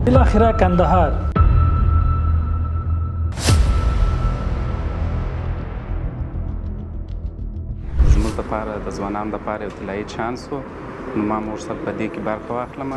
بالاخره کندهار زموږ دپاره د ځوانانو دپاره یو طلایي چانس و، نو ما ورسره په دې کې برخه واخلم.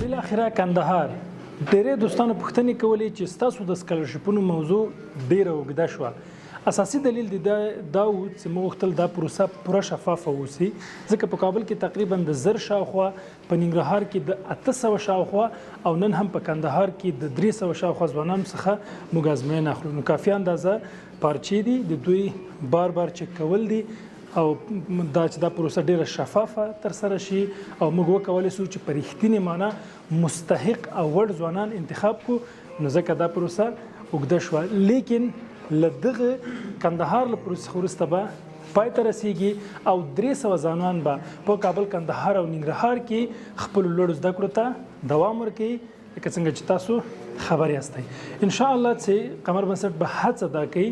بالاخره کندهار ډېری دوستانو پوښتنې کولې چې ستاسو د سکالرشپونو موضوع ډېره اوږده شوه. اساسي دلیل د دا و چې موږ غوښتل دا پروسه پوره شفافه واوسي، ځکه په کابل کې تقریبا د 1000 شاوخوا، په ننګرهار کې د 800 شاوخوا او نن هم په کندهار کې د 300 شاوخوا ځوانانو څخه موږ ازموینه اخلو. نو کافي اندازه پارچې دي د دوی بار بار چک کول دي او دا چې دا پروسه ډیره شفافه ترسره شي او موږ وکولی شو چې په رښتینې معنا مستحق او وړ ځوانان انتخاب کړو. نو ځکه دا پروسه اوږده شوه، لیکن له دغه کندهار له پروسې وروسته به پای ته رسیږي او 300 ځوانان به په کابل، کندهار او ننګرهار کې خپلو لوړو زده کړو ته دوام ورکوي. لکه څنګه چې تاسو خبر یاستئ، انشاءالله چې قمر بنسټ به هڅه دا کوي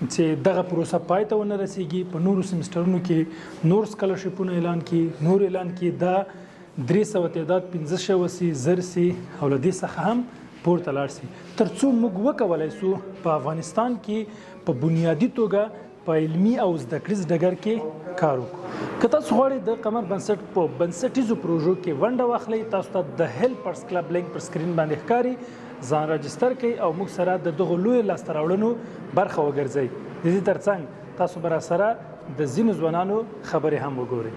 چې دغه پروسه پای ته ونه رسیږي، په نورو سیمسټرونو کې نور سکالرشپونه اعلان کړي، نور اعلان کړي، دا 300 تعداد 1500 سي، 1000 سي او له دې څخه هم پورته لاړ سي، تر څو موږ وکولی شو په افغانستان کې په بنیادي توګه په علمي او زده کړیز ډګر کې کار وکړو. که تاسو غواړئ د قمر بنسټ په بنسټیزو پروژو کې ونډه واخلئ، تاسو ته د هیلپرز کلب لینک پر سکرین باندې ښکاري، ځان راجستر کړئ او موږ سره د دغو لویو لاسته راوړنو برخه وګرځئ. د دې ترڅنګ تاسو به راسره د ځینو ځوانانو خبرې هم وګورئ.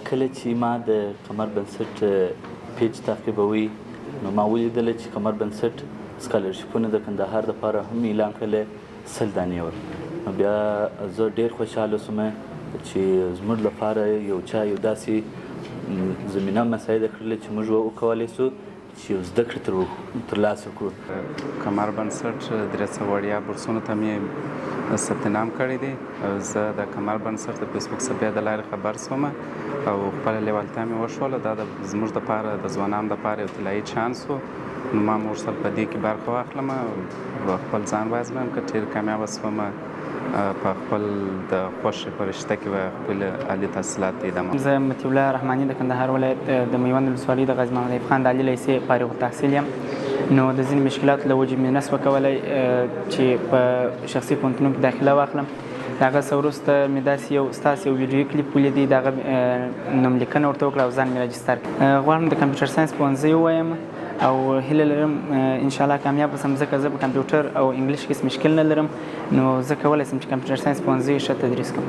کله چې ما د قمر بنسټ پیج تعقیبوي، نو ما ولیدله چې قمر بنسټ سکالرشپونه د کندهار دپاره هم اعلان کړله 100 دانې ور. نو بیا زه ډېر خوشحاله شوم چې زموږ لپاره یو چا یو داسې زمینه مساعده کړله چې موږ وکولی شو چې یو زده کړې ترلاسه کړو. قمر بنسټ 300 وړیا بورسونو ته مې ثبت نام کړی دی. زه د قمر بنسټ د فیسبوک صفحې د لارې خبر شوم او خپله لیوالتیا مې وښوله. دا زموږ دپاره د ځوانانو دپاره یو طلایي چانس و، نو ما ورسره په دې کې برخه واخلم او خپل ځان وازمویم. که ډېر کامیابه شوم په خپل د خوښې په رشته کې به خپل عالي تحصیلات دیدم. زه مطیع الله رحماني د کندهار ولایت د میوند ولسوالۍ د غازي محمد ایوب خان د عالي لیسې فارغ التحصیل یم. نو د ځینې مشکلاتو له وجې مې نس وکولی چې په شخصي پوهنتونونو کې داخله واخلم. د هغه څه وروسته مې داسې ستاسې یو ویډیو کلیپ ولیدی، د هغه نوملیکنه ورته وکړه او ځان مې راجستر کړ. غواړم د کمپیوټر ساینس پوهنځی ووایم او هیله لرم انشاءالله کامیاب شم، ځکه زه په کمپیوټر او انګلیش کې هېڅ مشکل نه لرم. نو زه کولی شم چې کمپیوټر ساینس پوهنځی ښه تدریس کړم.